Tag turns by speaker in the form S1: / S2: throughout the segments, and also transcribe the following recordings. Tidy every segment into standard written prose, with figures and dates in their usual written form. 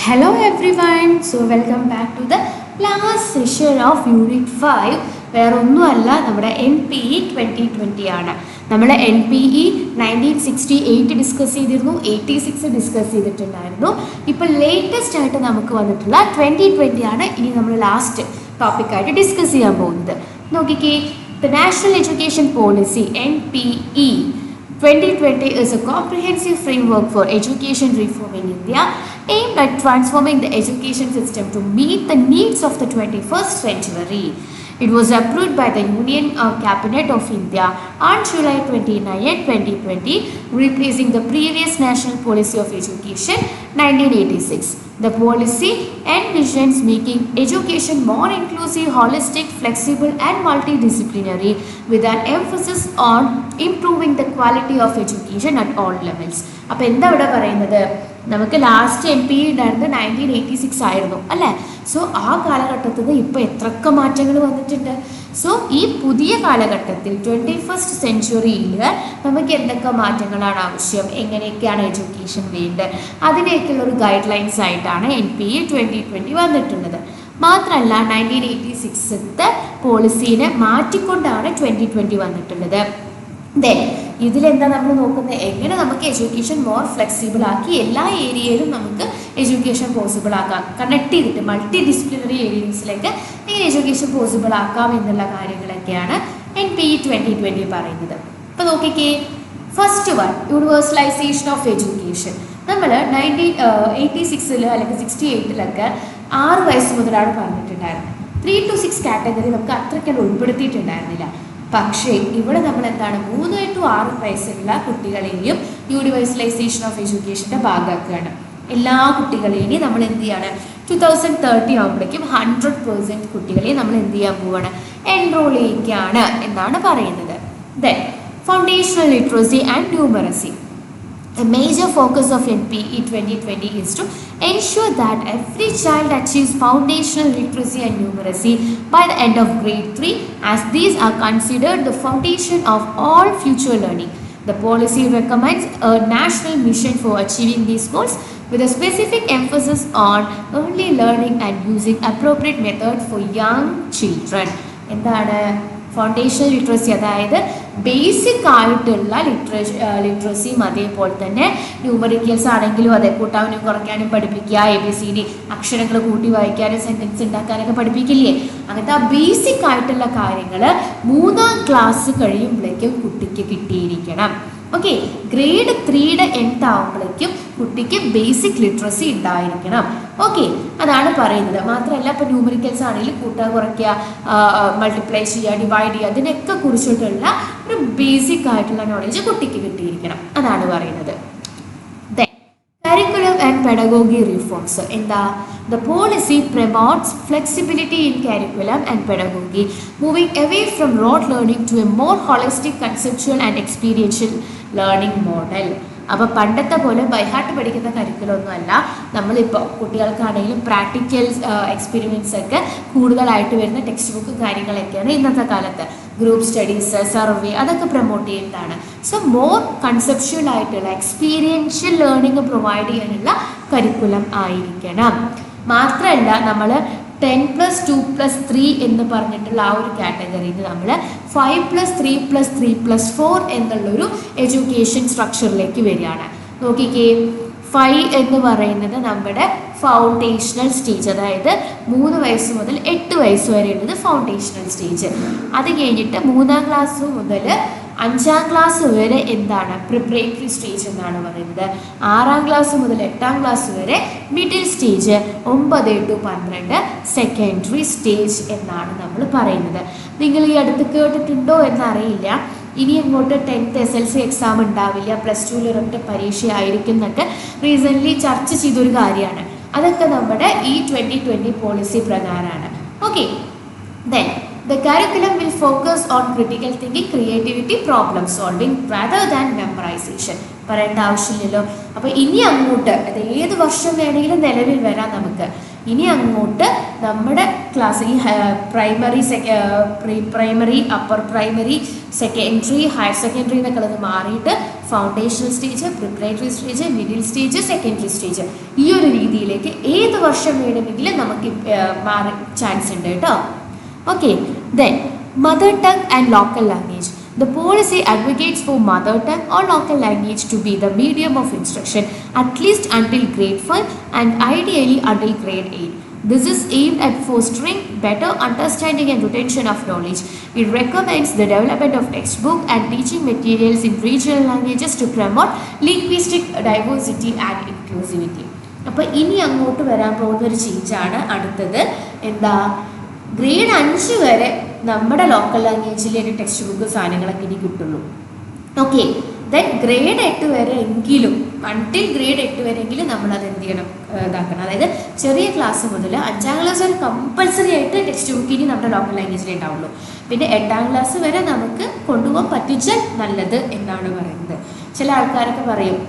S1: Hello everyone, so welcome back to the last session of Unit 5. വേറെ ഒന്നുമല്ല നമ്മുടെ NPE 2020 ആണ്. നമ്മൾ NPE 1968 ഡിസ്കസ് ചെയ്തിരുന്നു, 86 ഡിസ്കസ് ചെയ്തിട്ടുണ്ടായിരുന്നു. ഇപ്പോൾ ലേറ്റസ്റ്റ് ആയിട്ട് നമുക്ക് വന്നിട്ടുള്ള 2020 ആണ് ഇനി നമ്മൾ ലാസ്റ്റ് ടോപ്പിക്കായിട്ട് ഡിസ്കസ് ചെയ്യാൻ പോകുന്നത്. നോക്കിക്കേ, the national education policy NPE 2020 is a comprehensive framework for education reform in India aimed at transforming the education system to meet the needs of the 21st century. It was approved by the Union Cabinet of India on July 29, 2020, replacing the previous National Policy of Education 1986. The policy envisions making education more inclusive, holistic, flexible and multidisciplinary with an emphasis on improving the quality of education at all levels. അപ്പോൾ എന്താ ഇവിടെ പറയുന്നത്, നമുക്ക് last NPE ഉണ്ടായിരുന്നത് 1986 ആയിരുന്നു അല്ലേ. So ആ കാലഘട്ടത്തിൽ നിന്ന് ഇപ്പോൾ എത്രയൊക്കെ മാറ്റങ്ങൾ വന്നിട്ടുണ്ട്. സോ ഈ പുതിയ കാലഘട്ടത്തിൽ 21st സെഞ്ച്വറിയിൽ നമുക്ക് എന്തൊക്കെ മാറ്റങ്ങളാണ് ആവശ്യം, എങ്ങനെയൊക്കെയാണ് എഡ്യൂക്കേഷൻ വേണ്ടത്, അതിനെയൊക്കെയുള്ളൊരു ഗൈഡ് ലൈൻസ് ആയിട്ടാണ് NPE 2020 വന്നിട്ടുള്ളത്. മാത്രമല്ല 1986 പോളിസീനെ മാറ്റിക്കൊണ്ടാണ് 2020 വന്നിട്ടുള്ളത്. ദെൻ ഇതിലെന്താ നമ്മൾ നോക്കുന്നത്, എങ്ങനെ നമുക്ക് എഡ്യൂക്കേഷൻ മോർ ഫ്ലെക്സിബിൾ ആക്കി എല്ലാ ഏരിയയിലും നമുക്ക് എഡ്യൂക്കേഷൻ പോസിബിൾ ആക്കാം, കണക്ട് ചെയ്തിട്ട് മൾട്ടി ഡിസിപ്ലിനറി ഏരിയസിലേക്ക് എങ്ങനെ എഡ്യൂക്കേഷൻ പോസിബിൾ ആക്കാം എന്നുള്ള കാര്യങ്ങളൊക്കെയാണ് NPE 2020 പറയുന്നത്. അപ്പോൾ നോക്കിക്കേ, first one universalisation of education. നമ്മൾ 1986 അല്ലെങ്കിൽ 68 6 വയസ്സ് മുതലാണ് പറഞ്ഞിട്ടുണ്ടായിരുന്നത്. 3 to 6 കാറ്റഗറി നമുക്ക് അത്രയ്ക്കല്ല ഉൾപ്പെടുത്തിയിട്ടുണ്ടായിരുന്നില്ല. പക്ഷേ ഇവിടെ നമ്മൾ എന്താണ് 3 to 6 വയസ്സുള്ള കുട്ടികളെയും യൂണിവേഴ്സലൈസേഷൻ ഓഫ് എഡ്യൂക്കേഷൻ്റെ ഭാഗമാക്കുകയാണ്. എല്ലാ കുട്ടികളെയും നമ്മൾ എന്ത് ചെയ്യാണ്, 2030 ആകുമ്പോഴേക്കും 100% കുട്ടികളെയും നമ്മൾ എന്ത് ചെയ്യാൻ പോവുകയാണ്, എൻറോൾ ചെയ്യിക്കുകയാണ് എന്നാണ് പറയുന്നത്. Then foundational literacy and numeracy. A major focus of NPE 2020 is to ensure that every child achieves foundational literacy and numeracy by the end of grade 3, as these are considered the foundation of all future learning. The policy recommends a national mission for achieving these goals with a specific emphasis on early learning and using appropriate methods for young children. എന്താണ് foundational literacy, അതായത് basic ആയിട്ടുള്ള ലിറ്ററസിയും അതേപോലെ തന്നെ numericals ആണെങ്കിലും അതെ കൂട്ടാനും കുറയ്ക്കാനും പഠിപ്പിക്കുക, ABCD അക്ഷരങ്ങൾ കൂട്ടി വായിക്കാനും സെൻറ്റൻസ് ഉണ്ടാക്കാനൊക്കെ പഠിപ്പിക്കില്ലേ, അങ്ങനത്തെ ആ ബേസിക് ആയിട്ടുള്ള കാര്യങ്ങൾ 3ാം ക്ലാസ് കഴിയുമ്പോഴേക്കും കുട്ടിക്ക് കിട്ടിയിരിക്കണം. ഓക്കെ, ഗ്രേഡ് 3യുടെ എൻഡ് ആകുമ്പോഴേക്കും കുട്ടിക്ക് ബേസിക് ലിറ്ററസി ഉണ്ടായിരിക്കണം. ഓക്കെ, അതാണ് പറയുന്നത്. മാത്രമല്ല ഇപ്പോൾ ന്യൂമറിക്കൽസ് ആണെങ്കിലും കൂട്ടുക, കുറയ്ക്കുക, മൾട്ടിപ്ലൈ ചെയ്യുക, ഡിവൈഡ് ചെയ്യുക, അതിനൊക്കെ കുറിച്ചിട്ടുള്ള ഒരു ബേസിക് ആയിട്ടുള്ള നോളേജ് കുട്ടിക്ക് കിട്ടിയിരിക്കണം, അതാണ് പറയുന്നത്. Curriculum and pedagogy reforms. എന്താ, the policy promotes flexibility in curriculum and pedagogy, moving away from rote learning to a more holistic, conceptual and experiential learning model. അപ്പോൾ പണ്ടത്തെ പോലെ ബൈഹാർട്ട് പഠിക്കുന്ന കരിക്കുലമൊന്നും അല്ല, നമ്മളിപ്പോൾ കുട്ടികൾക്കാണെങ്കിലും പ്രാക്ടിക്കൽ എക്സ്പെരിമെൻറ്റ്സ് ഒക്കെ കൂടുതലായിട്ട് വരുന്ന ടെക്സ്റ്റ് ബുക്ക് കാര്യങ്ങളൊക്കെയാണ് ഇന്നത്തെ കാലത്ത്. ഗ്രൂപ്പ് സ്റ്റഡീസ്, സർവേ അതൊക്കെ പ്രൊമോട്ട് ചെയ്യുന്നതാണ്. സോ മോർ കൺസെപ്ച്വൽ ആയിട്ടുള്ള എക്സ്പീരിയൻഷ്യൽ ലേണിംഗ് പ്രൊവൈഡ് ചെയ്യാനുള്ള കരിക്കുലം ആയിരിക്കണം. മാത്രമല്ല നമ്മൾ 10+2+3 എന്ന് പറഞ്ഞിട്ടുള്ള ആ ഒരു കാറ്റഗറിയിൽ നമ്മൾ 5+3+3+4 എന്നുള്ളൊരു എഡ്യൂക്കേഷൻ സ്ട്രക്ചറിലേക്ക് വരികയാണ്. നോക്കിക്കേ, 5 എന്ന് പറയുന്നത് നമ്മുടെ ഫൗണ്ടേഷണൽ സ്റ്റേജ്, അതായത് 3 വയസ്സ് മുതൽ 8 വയസ്സ് വരെയുള്ളത് ഫൗണ്ടേഷണൽ സ്റ്റേജ്. അത് കഴിഞ്ഞിട്ട് 3ാം ക്ലാസ് മുതൽ 5ാം ക്ലാസ് വരെ എന്താണ് പ്രിപ്പറേറ്ററി സ്റ്റേജ് എന്നാണ് പറയുന്നത്. 6ാം ക്ലാസ് മുതൽ 8ാം ക്ലാസ് വരെ middle stage, 9 to 12 secondary stage എന്നാണ് നമ്മൾ പറയുന്നത്. നിങ്ങൾ ഈ അടുത്ത് കേട്ടിട്ടുണ്ടോ എന്നറിയില്ല, ഇനി അങ്ങോട്ട് 10th SLC എക്സാം ഉണ്ടാവില്ല, +2 ഒരൊറ്റ പരീക്ഷയായിരിക്കും എന്നൊക്കെ റീസെൻ്റ്ലി ചർച്ച ചെയ്തൊരു കാര്യമാണ്. അതൊക്കെ നമ്മുടെ ഈ 2020 പോളിസി പ്രകാരമാണ്. Okay, then the curriculum will focus on critical thinking, creativity, problem solving rather than memorization. Situation പറയേണ്ട ആവശ്യമില്ലല്ലോ. അപ്പോൾ ഇനി അങ്ങോട്ട് അത് ഏത് വർഷം വേണമെങ്കിലും നിലവിൽ വരാം നമുക്ക്. ഇനി അങ്ങോട്ട് നമ്മുടെ ക്ലാസ് ഈ primary pre primary, upper primary, secondary, higher secondary എന്നൊക്കെ ഉള്ളത് മാറിയിട്ട് foundational stage, preparatory stage, middle stage, secondary stage, ഈ ഒരു രീതിയിലേക്ക് ഏത് വർഷം വേണമെങ്കിലും നമുക്ക് മാറി ചാൻസ് ഉണ്ട് കേട്ടോ. Okay, then mother tongue and local language. The policy advocates for mother tongue or local language to be the medium of instruction at least until grade 5 and ideally until grade 8. This is aimed at fostering better understanding and retention of knowledge. It recommends the development of textbook and teaching materials in regional languages to promote linguistic diversity and inclusivity. അപ്പോൾ ഇനി അങ്ങോട്ട് വരാൻ പോകുന്ന ഒരു ചേഞ്ചാണ് അടുത്തത്. എന്താ, grade 5 വരെ നമ്മുടെ ലോക്കൽ ലാംഗ്വേജിലെ ഒരു ടെക്സ്റ്റ് ബുക്ക് സാധനങ്ങളൊക്കെ ഇനി കിട്ടുള്ളൂ. ഓക്കെ, ദെൻ ഗ്രേഡ് 8 വരെ എങ്കിലും, അൺടിൽ ഗ്രേഡ് 8 വരെയെങ്കിലും നമ്മളത് എന്ത് ചെയ്യണം, ഇതാക്കണം. അതായത് ചെറിയ ക്ലാസ് മുതൽ 5ാം ക്ലാസ് വരെ കമ്പൾസറി ആയിട്ട് ടെക്സ്റ്റ് ബുക്ക് ഇനി നമ്മുടെ ലോക്കൽ ലാംഗ്വേജിലേ ഉണ്ടാവുള്ളൂ. പിന്നെ 8ാം ക്ലാസ് വരെ നമുക്ക് കൊണ്ടുപോകാൻ പറ്റിച്ചാൽ നല്ലത് എന്നാണ് പറയുന്നത്. ചില ആൾക്കാരൊക്കെ പറയും,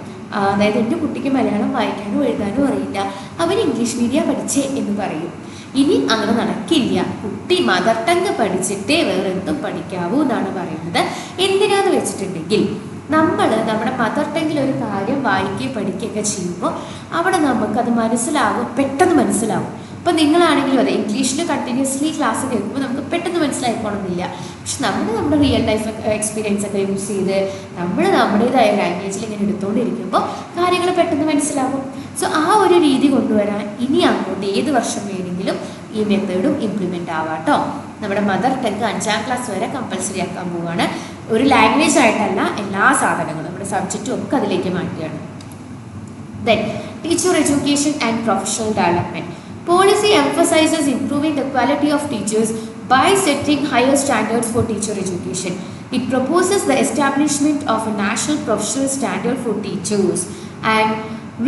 S1: അതായത് എൻ്റെ കുട്ടിക്ക് മലയാളം വായിക്കാനും എഴുതാനും അറിയില്ല, അവൻ ഇംഗ്ലീഷ് മീഡിയം പഠിച്ചേ എന്ന് പറയും. ഇനി അങ്ങനെ നടക്കില്ല. കുട്ടി മദർ ടങ് പഠിച്ചിട്ടേ വേറെ എന്തും പഠിക്കാവൂ എന്നാണ് പറയുന്നത്. എന്തിനാന്ന് വെച്ചിട്ടുണ്ടെങ്കിൽ നമ്മുടെ മദർ ടങ്ങിൽ ഒരു കാര്യം വായിക്കുകയും പഠിക്കുകയൊക്കെ ചെയ്യുമ്പോൾ അവിടെ നമുക്കത് മനസ്സിലാവും, പെട്ടെന്ന് മനസ്സിലാവും. അപ്പോൾ നിങ്ങളാണെങ്കിലും അതെ, ഇംഗ്ലീഷിൽ കണ്ടിന്യൂസ്ലി ക്ലാസ് കേൾക്കുമ്പോൾ നമുക്ക് പെട്ടെന്ന് മനസ്സിലായിക്കോണമെന്നില്ല. പക്ഷെ നമ്മുടെ റിയൽ ലൈഫ് എക്സ്പീരിയൻസ് ഒക്കെ യൂസ് ചെയ്ത് നമ്മുടേതായ ലാംഗ്വേജിൽ ഇങ്ങനെ എടുത്തുകൊണ്ടിരിക്കുമ്പോൾ കാര്യങ്ങൾ പെട്ടെന്ന് മനസ്സിലാവും. സോ ആ ഒരു രീതി കൊണ്ടുവരാൻ ഇനി അങ്ങോട്ട് ഏത് വർഷം വേണമെങ്കിലും ഈ മെത്തേഡും ഇംപ്ലിമെൻ്റ് ആവാട്ടോ. നമ്മുടെ മദർ ടങ് 5ാം ക്ലാസ് വരെ കമ്പൽസറി ആക്കാൻ പോവുകയാണ്. ഒരു ലാംഗ്വേജ് ആയിട്ടല്ല, എല്ലാ സാധനങ്ങളും നമ്മുടെ സബ്ജക്റ്റും ഒക്കെ അതിലേക്ക് മാറ്റുകയാണ്. Then teacher education and professional development. Policy emphasizes improving the quality of teachers by setting higher standards for teacher education. It proposes the establishment of a national professional standard for teachers and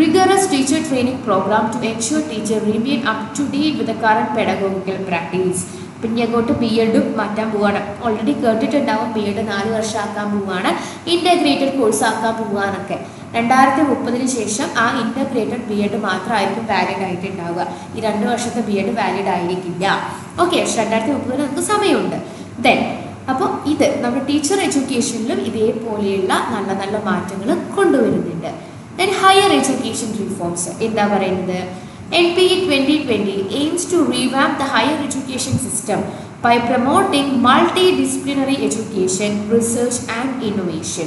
S1: rigorous teacher training program to ensure teachers remain up to date with the current pedagogical practice. പിന്നെ അങ്ങോട്ട് BEd മാറ്റാൻ പോവുകയാണ്. Already കേട്ടിട്ടുണ്ടാവും, BEd 4 വർഷം ആക്കാൻ പോവുകയാണ്, integrated course ആക്കാൻ പോവുകയെന്നൊക്കെ. 2030 ശേഷം ആ ഇൻ്റഗ്രേറ്റഡ് BEd മാത്രമായിരിക്കും വാലിഡ് ആയിട്ടുണ്ടാവുക. ഈ 2 വർഷത്തെ BEd വാലിഡ് ആയിരിക്കില്ല. ഓക്കെ, 2030 നമുക്ക് സമയമുണ്ട്. ദെൻ അപ്പോൾ ഇത് നമ്മുടെ ടീച്ചർ എഡ്യൂക്കേഷനിലും ഇതേപോലെയുള്ള നല്ല നല്ല മാറ്റങ്ങൾ കൊണ്ടുവരുന്നുണ്ട്. ദെൻ ഹയർ എഡ്യൂക്കേഷൻ റിഫോംസ് എന്താ പറയുന്നത്? NPE 2020 aims to revamp the higher education system by promoting multidisciplinary education, research and innovation.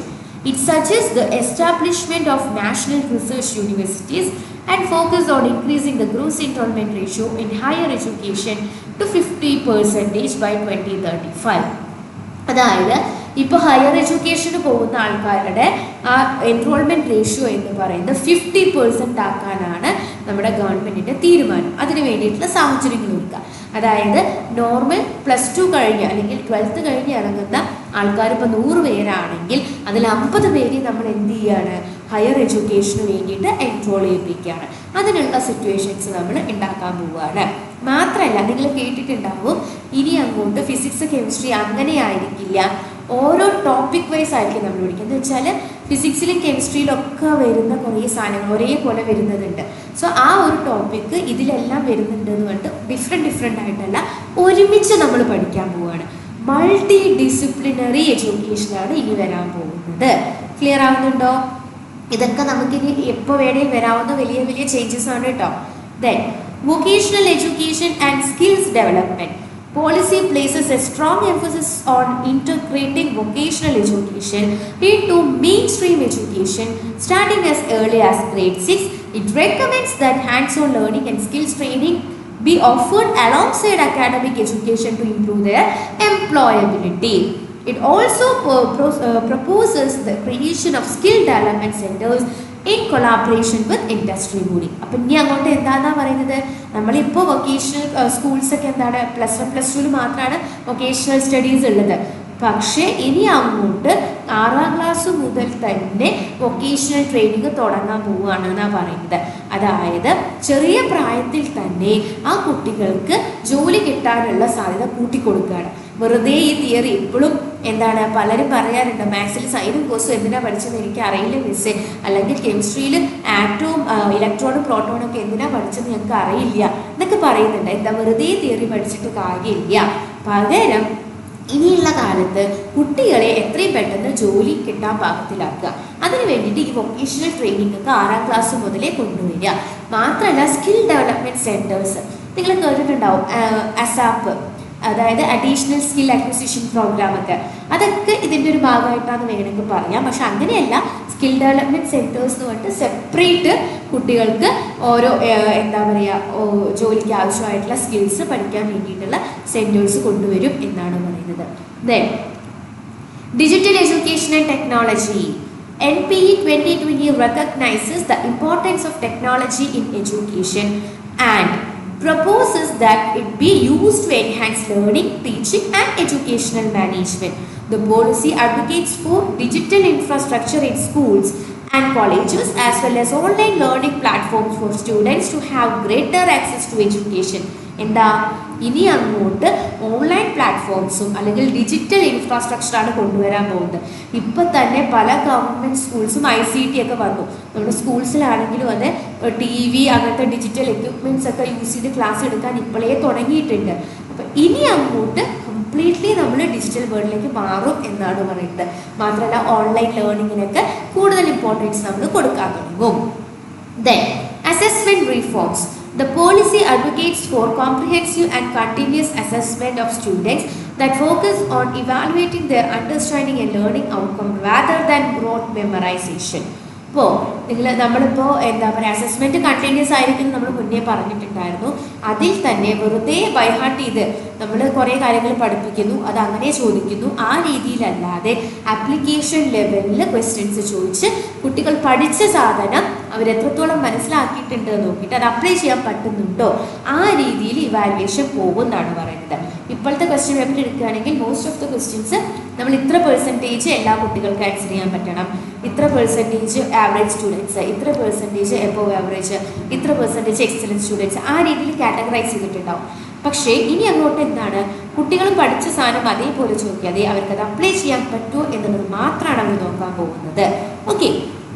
S1: It suggests the establishment of national research universities and focus on increasing the gross enrollment ratio in higher education to 50% by 2035. അതായത് ഇപ്പോൾ higher എഡ്യൂക്കേഷന് പോകുന്ന ആൾക്കാരുടെ ആ enrolment ratio എന്ന് പറയുന്നത് 50% ആക്കാനാണ് നമ്മുടെ ഗവൺമെൻറ്റിൻ്റെ തീരുമാനം. അതിന് വേണ്ടിയിട്ടുള്ള സാഹചര്യങ്ങൾ ഒരുക്കുക. അതായത് നോർമൽ +2 കഴിഞ്ഞ് അല്ലെങ്കിൽ 12th കഴിഞ്ഞ് ഇറങ്ങുന്ന ആൾക്കാർ ഇപ്പോൾ 100 പേരാണെങ്കിൽ അതിൽ 50 പേര് നമ്മൾ എന്ത് ചെയ്യുകയാണ്, ഹയർ എഡ്യൂക്കേഷന് വേണ്ടിയിട്ട് എൻറോൾ ചെയ്യിപ്പിക്കുകയാണ്. അതിനുള്ള സിറ്റുവേഷൻസ് നമ്മൾ ഉണ്ടാക്കാൻ പോവുകയാണ്. മാത്രമല്ല, നിങ്ങൾ കേട്ടിട്ടുണ്ടാവും ഇനി അങ്ങോട്ട് ഫിസിക്സ് കെമിസ്ട്രി അങ്ങനെ ആയിരിക്കില്ല, ഓരോ ടോപ്പിക് വൈസ് ആയിരിക്കും നമ്മൾ പഠിക്കുക. എന്ന് വെച്ചാൽ ഫിസിക്സിലും കെമിസ്ട്രിയിലൊക്കെ വരുന്ന കുറേ സാധനങ്ങൾ ഒരേപോലെ വരുന്നതുണ്ട്. സോ ആ ഒരു ടോപ്പിക്ക് ഇതിലെല്ലാം വരുന്നുണ്ട് എന്ന് പറഞ്ഞിട്ട് ഡിഫറെൻ്റ് ആയിട്ടല്ല, ഒരുമിച്ച് നമ്മൾ പഠിക്കാൻ പോവുകയാണ്. മൾട്ടി ഡിസിപ്ലിനറി എഡ്യൂക്കേഷനാണ് ഇനി വരാൻ പോകുന്നത്. ക്ലിയർ ആവുന്നുണ്ടോ? ഇതൊക്കെ നമുക്കിനി എപ്പോൾ വേണേൽ വരാവുന്ന വലിയ വലിയ ചേഞ്ചസ് ആണ് കേട്ടോ. Then vocational education and skills development. Policy places a strong emphasis on integrating vocational education into mainstream education starting as early as grade 6. It recommends that hands-on learning and skills training be offered alongside academic education to improve their employability. It also proposes the creation of skill development centers in collaboration with industry കൂടി. അപ്പം ഇനി അങ്ങോട്ട് എന്താണെന്നാ പറയുന്നത്, നമ്മളിപ്പോൾ vocational സ്കൂൾസൊക്കെ എന്താണ് +1 +2 മാത്രമാണ് vocational studies ഉള്ളത്. പക്ഷേ ഇനി അങ്ങോട്ട് 6ാം ക്ലാസ് മുതൽ തന്നെ വൊക്കേഷണൽ ട്രെയിനിങ് തുടങ്ങാൻ പോവുകയാണ് എന്നാണ് പറയുന്നത്. അതായത് ചെറിയ പ്രായത്തിൽ തന്നെ ആ കുട്ടികൾക്ക് ജോലി കിട്ടാനുള്ള സാധ്യത കൂട്ടിക്കൊടുക്കുകയാണ്.
S2: വെറുതെ ഈ തിയറി ഇപ്പോഴും എന്താണ് പലരും പറയാറുണ്ട്, മാത്സിൽ സൈനും കോസും എന്തിനാണ് പഠിച്ചതെന്ന് എനിക്ക് അറിയില്ല മിസ്സേ, അല്ലെങ്കിൽ കെമിസ്ട്രിയിൽ ആറ്റവും ഇലക്ട്രോണും പ്രോട്ടോണും ഒക്കെ എന്തിനാണ് പഠിച്ചത് ഞങ്ങൾക്ക് അറിയില്ല എന്നൊക്കെ പറയുന്നുണ്ട്. എന്താ വെറുതെ തിയറി പഠിച്ചിട്ട് കാര്യമില്ല. പകരം ഇനിയുള്ള കാലത്ത് കുട്ടികളെ എത്രയും പെട്ടെന്ന് ജോലി കിട്ടാൻ പാകത്തിലാക്കുക. അതിന് വേണ്ടിയിട്ട് ഈ വൊക്കേഷണൽ ട്രെയിനിങ് ഒക്കെ 6ാം ക്ലാസ് മുതലേ കൊണ്ടുവരിക. മാത്രമല്ല സ്കിൽ ഡെവലപ്മെൻറ്റ് സെൻറ്റേഴ്സ് നിങ്ങൾ കേട്ടിട്ടുണ്ടാവും, അസാപ്പ്, അതായത് അഡീഷണൽ സ്കിൽ അക്വിസിഷൻ പ്രോഗ്രാം ഒക്കെ, അതൊക്കെ ഇതിൻ്റെ ഒരു ഭാഗമായിട്ടാണ് വേണമെങ്കിൽ പറയാം. പക്ഷെ അങ്ങനെയല്ല, സ്കിൽ ഡെവലപ്മെൻറ്റ് സെൻറ്റേഴ്സ് എന്ന് പറഞ്ഞിട്ട് സെപ്പറേറ്റ് കുട്ടികൾക്ക് ഓരോ എന്താ പറയുക ജോലിക്ക് ആവശ്യമായിട്ടുള്ള സ്കിൽസ് പഠിക്കാൻ വേണ്ടിയിട്ടുള്ള സെൻറ്റേഴ്സ് കൊണ്ടുവരും എന്നാണ് പറയുന്നത്. Then digital education and technology. NPE 2020 recognizes the importance of technology in education and proposes that it be used to enhance learning, teaching and educational management. The policy advocates for digital infrastructure in schools and colleges as well as online learning platforms for students to have greater access to education. എന്താ ഇനി അങ്ങോട്ട് online പ്ലാറ്റ്ഫോംസും അല്ലെങ്കിൽ digital ഇൻഫ്രാസ്ട്രക്ചറാണ് കൊണ്ടുവരാൻ പോകുന്നത്. ഇപ്പം തന്നെ പല government സ്കൂൾസും ICT ഒക്കെ വന്നു. നമ്മുടെ സ്കൂൾസിലാണെങ്കിലും അത് TV അങ്ങനത്തെ ഡിജിറ്റൽ എക്യുപ്മെൻറ്റ്സ് ഒക്കെ യൂസ് ചെയ്ത് ക്ലാസ് എടുക്കാൻ ഇപ്പോഴേ തുടങ്ങിയിട്ടുണ്ട്. അപ്പം ഇനി അങ്ങോട്ട് കംപ്ലീറ്റ്ലി നമ്മൾ ഡിജിറ്റൽ വേൾഡിലേക്ക് മാറും എന്നാണ് പറയുന്നത്. മാത്രമല്ല ഓൺലൈൻ ലേണിങ്ങിനൊക്കെ കൂടുതൽ ഇമ്പോർട്ടൻസ് നമ്മൾ കൊടുക്കാൻ തുടങ്ങും. Then assessment reforms. The policy advocates for comprehensive and continuous assessment of students that focus on evaluating their understanding and learning outcome rather than rote memorization. ഇപ്പോൾ നമ്മളിപ്പോൾ എന്താ പറയുക അസസ്മെൻറ്റ് കണ്ടിന്യൂസ് ആയിരിക്കും നമ്മൾ മുന്നേ പറഞ്ഞിട്ടുണ്ടായിരുന്നു. അതിൽ തന്നെ വെറുതെ ബൈഹാർട്ട് ചെയ്ത് നമ്മൾ കുറേ കാര്യങ്ങൾ പഠിപ്പിക്കുന്നു, അത് അങ്ങനെ ചോദിക്കുന്നു, ആ രീതിയിലല്ലാതെ ആപ്ലിക്കേഷൻ ലെവലിൽ ക്വസ്റ്റ്യൻസ് ചോദിച്ച് കുട്ടികൾ പഠിച്ച സാധനം അവരെത്രത്തോളം മനസ്സിലാക്കിയിട്ടുണ്ട് നോക്കിയിട്ട് അത് അപ്ലൈ ചെയ്യാൻ പറ്റുന്നുണ്ടോ ആ രീതിയിൽ ഇവാലുവേഷൻ പോകുമെന്നാണ് പറയുന്നത്. ഇപ്പോഴത്തെ ക്വസ്റ്റ്യൻ പേപ്പർ എടുക്കുകയാണെങ്കിൽ മോസ്റ്റ് ഓഫ് ദ ക്വസ്റ്റ്യൻസ് നമ്മൾ ഇത്ര പെർസെൻറ്റേജ് എല്ലാ കുട്ടികൾക്കും ആൻസർ ചെയ്യാൻ പറ്റണം, ഇത്ര പെർസെൻറ്റേജ് ആവറേജ് സ്റ്റുഡൻസ്, ഇത്ര പെർസെൻറ്റേജ് എബോവ് ആവറേജ്, ഇത്ര പെർസെൻറ്റേജ് എക്സലൻറ്റ് സ്റ്റുഡൻസ്, ആ രീതിയിൽ കാറ്റഗറൈസ് ചെയ്തിട്ടുണ്ടാവും. പക്ഷേ ഇനി അങ്ങോട്ട് എന്താണ്, കുട്ടികൾ പഠിച്ച സാധനം അതേപോലെ ചോദിക്കാതെ അവർക്കത് അപ്ലൈ ചെയ്യാൻ പറ്റുമോ എന്നുള്ളത് മാത്രമാണ് അവർ നോക്കാൻ പോകുന്നത്. Okay,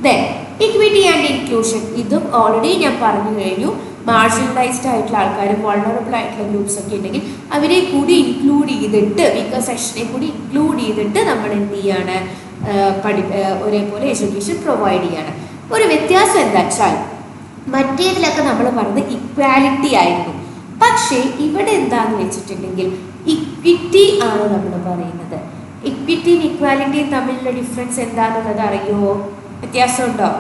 S2: then equity and inclusion. ഇതും ഓൾറെഡി ഞാൻ പറഞ്ഞു കഴിഞ്ഞു. മാർജിനലൈസ്ഡ് ആയിട്ടുള്ള ആൾക്കാരും വൾണറബിൾ ആയിട്ടുള്ള ഗ്രൂപ്പ്സ് ഒക്കെ ഉണ്ടെങ്കിൽ അവരെ കൂടി ഇൻക്ലൂഡ് ചെയ്തിട്ട് വീക്കർ സെക്ഷനെ കൂടി ഇൻക്ലൂഡ് ചെയ്തിട്ട് നമ്മൾ എന്ത് ചെയ്യാണ്, ഒരേപോലെ എഡ്യൂക്കേഷൻ പ്രൊവൈഡ് ചെയ്യാണ്. ഒരു വ്യത്യാസം എന്താ വെച്ചാൽ മറ്റേതിലൊക്കെ നമ്മൾ പറഞ്ഞത് ഇക്വാലിറ്റി ആയിരുന്നു. പക്ഷേ ഇവിടെ എന്താണെന്ന് വെച്ചിട്ടുണ്ടെങ്കിൽ ഇക്വിറ്റി ആണ് നമ്മൾ പറയുന്നത്. ഇക്വിറ്റിയും ഇക്വാലിറ്റിയും തമ്മിലുള്ള ഡിഫറൻസ് എന്താണെന്നുള്ളത് അറിയുമോ? വ്യത്യാസമുണ്ടോ?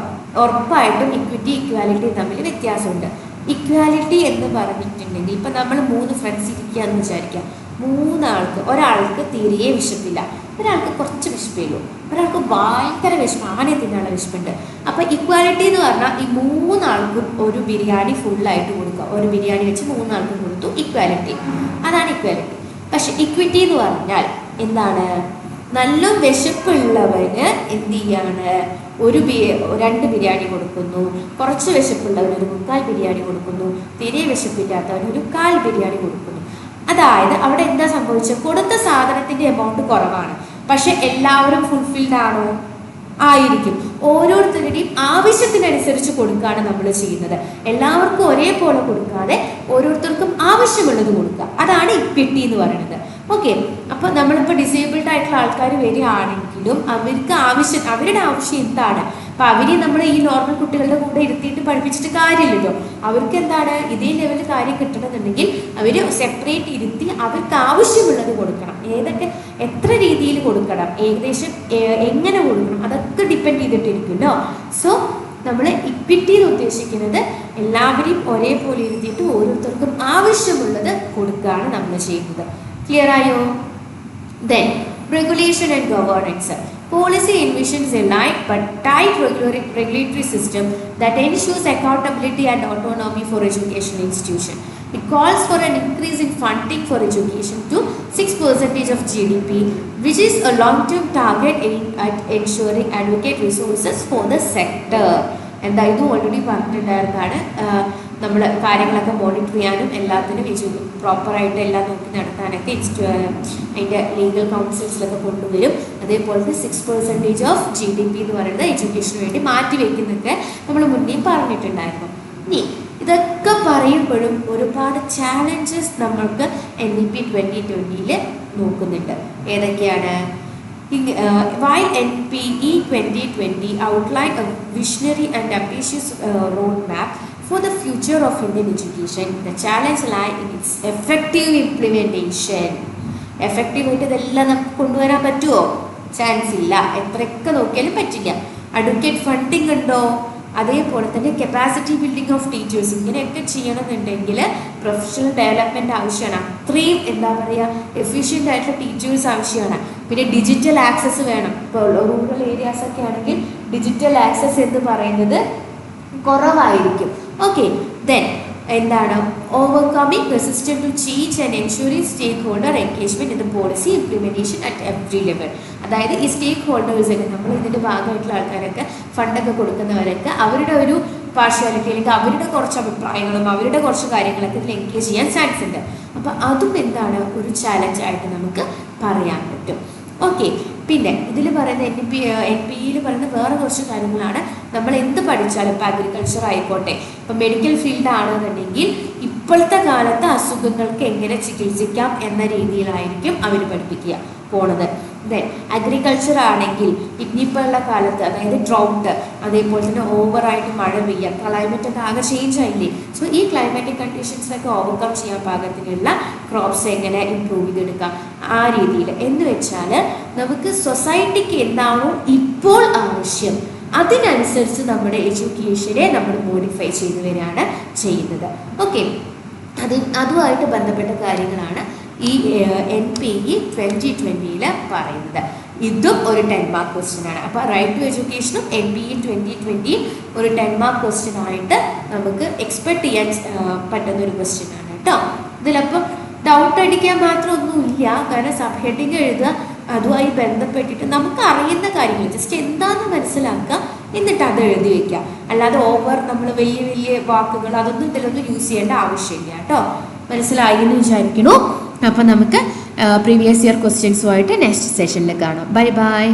S2: ഉറപ്പായിട്ടും ഇക്വിറ്റി ഇക്വാലിറ്റിയും തമ്മിൽ വ്യത്യാസമുണ്ട്. ഇക്വാലിറ്റി എന്ന് പറഞ്ഞിട്ടുണ്ടെങ്കിൽ ഇപ്പം നമ്മൾ 3 ഫ്രണ്ട്സ് ഇരിക്കുകയെന്ന് വിചാരിക്കാം. 3 ആൾക്ക്, ഒരാൾക്ക് തീരെ വിശപ്പില്ല, ഒരാൾക്ക് കുറച്ച് വിശപ്പേ ഉള്ളൂ, ഒരാൾക്ക് ഭയങ്കര വിശപ്പ്, ആനെ തിന്നാനുള്ള വിശപ്പുണ്ട്. അപ്പോൾ ഇക്വാലിറ്റി എന്ന് പറഞ്ഞാൽ ഈ 3 ആൾക്കും ഒരു ബിരിയാണി ഫുള്ളായിട്ട് കൊടുക്കുക. ഒരു ബിരിയാണി വെച്ച് 3 ആൾക്കും കൊടുത്തു, ഇക്വാലിറ്റി. അതാണ് ഇക്വാലിറ്റി. പക്ഷെ ഇക്വിറ്റി എന്ന് പറഞ്ഞാൽ എന്താണ്, നല്ല വിശപ്പുള്ളവന് എന്ത് ചെയ്യാണ്, 2 ബിരിയാണി കൊടുക്കുന്നു, കുറച്ച് വിശപ്പുള്ളവന് 3/4 ബിരിയാണി കൊടുക്കുന്നു, തീരെ വിശപ്പില്ലാത്തവന് 1/4 ബിരിയാണി കൊടുക്കുന്നു. അതായത് അവിടെ എന്താ സംഭവിച്ചത്, കൊടുത്ത സാധനത്തിൻ്റെ എമൗണ്ട് കുറവാണ്, പക്ഷെ എല്ലാവരും ഫുൾഫിൽഡ് ആണോ? ആയിരിക്കും. ഓരോരുത്തരുടെയും ആവശ്യത്തിനനുസരിച്ച് കൊടുക്കുകയാണ് നമ്മൾ ചെയ്യുന്നത്. എല്ലാവർക്കും ഒരേപോലെ കൊടുക്കാതെ ഓരോരുത്തർക്കും ആവശ്യമുള്ളത് കൊടുക്കുക. അതാണ് ഇക്വിറ്റി എന്ന് പറയുന്നത്. ഓക്കെ, അപ്പോൾ നമ്മളിപ്പോൾ ഡിസേബിൾഡ് ആയിട്ടുള്ള ആൾക്കാർ വരികയാണെങ്കിലും അവരുടെ ആവശ്യം എന്താണ്, അപ്പോൾ അവരെ നമ്മൾ ഈ നോർമൽ കുട്ടികളുടെ കൂടെ ഇരുത്തിയിട്ട് പഠിപ്പിച്ചിട്ട് കാര്യമില്ലല്ലോ. അവർക്ക് എന്താണ്, ഇതേ ലെവലിൽ കാര്യം കിട്ടണമെന്നുണ്ടെങ്കിൽ അവർ സെപ്പറേറ്റ് ഇരുത്തി അവർക്ക് ആവശ്യമുള്ളത് കൊടുക്കണം. എത്ര രീതിയിൽ കൊടുക്കണം, ഏകദേശം എങ്ങനെ കൊടുക്കണം, അതൊക്കെ ഡിപ്പെൻഡ് ചെയ്തിട്ടിരിക്കുമല്ലോ. സോ നമ്മൾ ഇക്വിറ്റി എന്ന് ഉദ്ദേശിക്കുന്നത് എല്ലാവരെയും ഒരേപോലെ ഇരുത്തിയിട്ട് ഓരോരുത്തർക്കും ആവശ്യമുള്ളത് കൊടുക്കുകയാണ് നമ്മൾ ചെയ്യുന്നത്. ക്ലിയർ ആയോ? Then regulation and governance. Policy envisions a light but tight regulatory system that ensures accountability and autonomy for educational institutions. It calls for an increase in funding for education to 6% of GDP, which is a long-term target aimed at ensuring adequate resources for the sector. എന്തായാലും already പറഞ്ഞിട്ടുണ്ടായിരുന്നതാണ്. നമ്മൾ കാര്യങ്ങളൊക്കെ monitor ചെയ്യാനും എല്ലാത്തിനും പ്രോപ്പറായിട്ട് എല്ലാം നോക്കി നടത്താനൊക്കെ അതിൻ്റെ legal കൗൺസിൽസിലൊക്കെ കൊണ്ടുവരും. അതേപോലത്തെ 6% ഓഫ് GDP എന്ന് പറയുന്നത് എഡ്യൂക്കേഷന് വേണ്ടി മാറ്റി വയ്ക്കുന്നൊക്കെ നമ്മൾ മുന്നേ പറഞ്ഞിട്ടുണ്ടായിരുന്നു. ഇനി ഇതൊക്കെ പറയുമ്പോഴും ഒരുപാട് ചാലഞ്ചസ് നമ്മൾക്ക് NEP 2020 നോക്കുന്നുണ്ട്. ഏതൊക്കെയാണ്? While NPE 2020 outlined a visionary and ambitious roadmap for the future of Indian education, the challenge lies in its effective implementation. എഫക്റ്റീവായിട്ട് ഇതെല്ലാം നമുക്ക് കൊണ്ടുവരാൻ പറ്റുമോ? ചാൻസ് ഇല്ല. എത്രയൊക്കെ നോക്കിയാലും പറ്റില്ല. അഡ്വക്കേറ്റ് ഫണ്ടിങ് ഉണ്ടോ? അതേപോലെ തന്നെ കപ്പാസിറ്റി ബിൽഡിംഗ് ഓഫ് ടീച്ചേഴ്സ്, ഇങ്ങനെയൊക്കെ ചെയ്യണമെന്നുണ്ടെങ്കിൽ പ്രൊഫഷണൽ ഡെവലപ്മെൻറ്റ് ആവശ്യമാണ്. അത്രയും എന്താ പറയുക എഫിഷ്യൻ്റ് ആയിട്ടുള്ള ടീച്ചേഴ്സ് ആവശ്യമാണ്. പിന്നെ ഡിജിറ്റൽ ആക്സസ് വേണം. ഇപ്പോൾ റൂറൽ ഏരിയാസൊക്കെ ആണെങ്കിൽ ഡിജിറ്റൽ ആക്സസ് എന്ന് പറയുന്നത് കുറവായിരിക്കും. ഓക്കെ, ദെൻ എന്താണ്? Overcoming resistance to change and ensuring stakeholder engagement in the policy implementation at every level. അതായത് ഈ സ്റ്റേക്ക് ഹോൾഡേഴ്സൊക്കെ നമ്മൾ ഇതിൻ്റെ ഭാഗമായിട്ടുള്ള ആൾക്കാരൊക്കെ ഫണ്ടൊക്കെ കൊടുക്കുന്നവരൊക്കെ അവരുടെ ഒരു പാർഷ്യാലിറ്റി അല്ലെങ്കിൽ അവരുടെ കുറച്ച് അഭിപ്രായങ്ങളും അവരുടെ കുറച്ച് കാര്യങ്ങളൊക്കെ ഇതിൽ എൻഗേജ് ചെയ്യാൻ ചാൻസ് ഉണ്ട്. അപ്പോൾ അതും എന്താണ് ഒരു ചാലഞ്ചായിട്ട് നമുക്ക് പറയാൻ പറ്റും. ഓക്കെ, പിന്നെ ഇതിൽ പറയുന്ന NPE പറയുന്ന വേറെ കുറച്ച് കാര്യങ്ങളാണ്. നമ്മൾ എന്ത് പഠിച്ചാലും ഇപ്പോൾ അഗ്രികൾച്ചർ ആയിക്കോട്ടെ, ഇപ്പം മെഡിക്കൽ ഫീൽഡ് ആണെന്നുണ്ടെങ്കിൽ ഇപ്പോഴത്തെ കാലത്ത് അസുഖങ്ങൾക്ക് എങ്ങനെ ചികിത്സിക്കാം എന്ന രീതിയിലായിരിക്കും അവർ പഠിപ്പിക്കുക പോണത്. ദെൻ അഗ്രികൾച്ചർ ആണെങ്കിൽ ഇനിയിപ്പോൾ ഉള്ള കാലത്ത് അതായത് ഡ്രൗട്ട്, അതേപോലെ തന്നെ ഓവറായിട്ട് മഴ പെയ്യുക, ക്ലൈമറ്റൊക്കെ ആകെ ചേഞ്ച് ആയില്ലേ. സോ ഈ ക്ലൈമാറ്റിക് കണ്ടീഷൻസിനൊക്കെ ഓവർകം ചെയ്യാൻ പാകത്തിനുള്ള ക്രോപ്സ് എങ്ങനെ ഇമ്പ്രൂവ് ചെയ്തെടുക്കാം ആ രീതിയിൽ. എന്ന് വെച്ചാൽ നമുക്ക് സൊസൈറ്റിക്ക് എന്താണോ ഇപ്പോൾ ആവശ്യം അതിനനുസരിച്ച് നമ്മുടെ എഡ്യൂക്കേഷനെ നമ്മൾ മോഡിഫൈ ചെയ്തു വരികയാണ് ചെയ്യുന്നത്. ഓക്കെ, അതുമായിട്ട് ബന്ധപ്പെട്ട കാര്യങ്ങളാണ് ഈ NPE 2020 പറയുന്നത്. ഇതും ഒരു 10 മാർക്ക് ക്വസ്റ്റ്യൻ ആണ്. അപ്പോൾ റൈറ്റ് ടു എഡ്യൂക്കേഷനും NPE 2020 ഒരു 10 മാർക്ക് ക്വസ്റ്റ്യൻ ആയിട്ട് നമുക്ക് എക്സ്പെക്ട് ചെയ്യാൻ പറ്റുന്ന ഒരു ക്വസ്റ്റ്യൻ ആണ് കേട്ടോ. ഇതിലപ്പം ഡൗട്ട് അടിക്കാൻ മാത്രമൊന്നുമില്ല. കാരണം സബ് ഹെഡിങ് എഴുതുക, അതുമായി ബന്ധപ്പെട്ടിട്ട് നമുക്ക് അറിയുന്ന കാര്യങ്ങൾ ജസ്റ്റ് എന്താണെന്ന് മനസ്സിലാക്കുക, എന്നിട്ട് അത് എഴുതി വയ്ക്കുക. അല്ലാതെ ഓവർ നമ്മൾ വലിയ വലിയ വാക്കുകൾ അതൊന്നും ഇതിലൊന്നും യൂസ് ചെയ്യേണ്ട ആവശ്യമില്ല കേട്ടോ. മനസ്സിലായി എന്ന് വിചാരിക്കണു. അപ്പോൾ നമുക്ക് പ്രീവിയസ് ഇയർ ക്വസ്റ്റ്യൻസുമായിട്ട് നെക്സ്റ്റ് സെഷനിൽ കാണാം. Bye bye.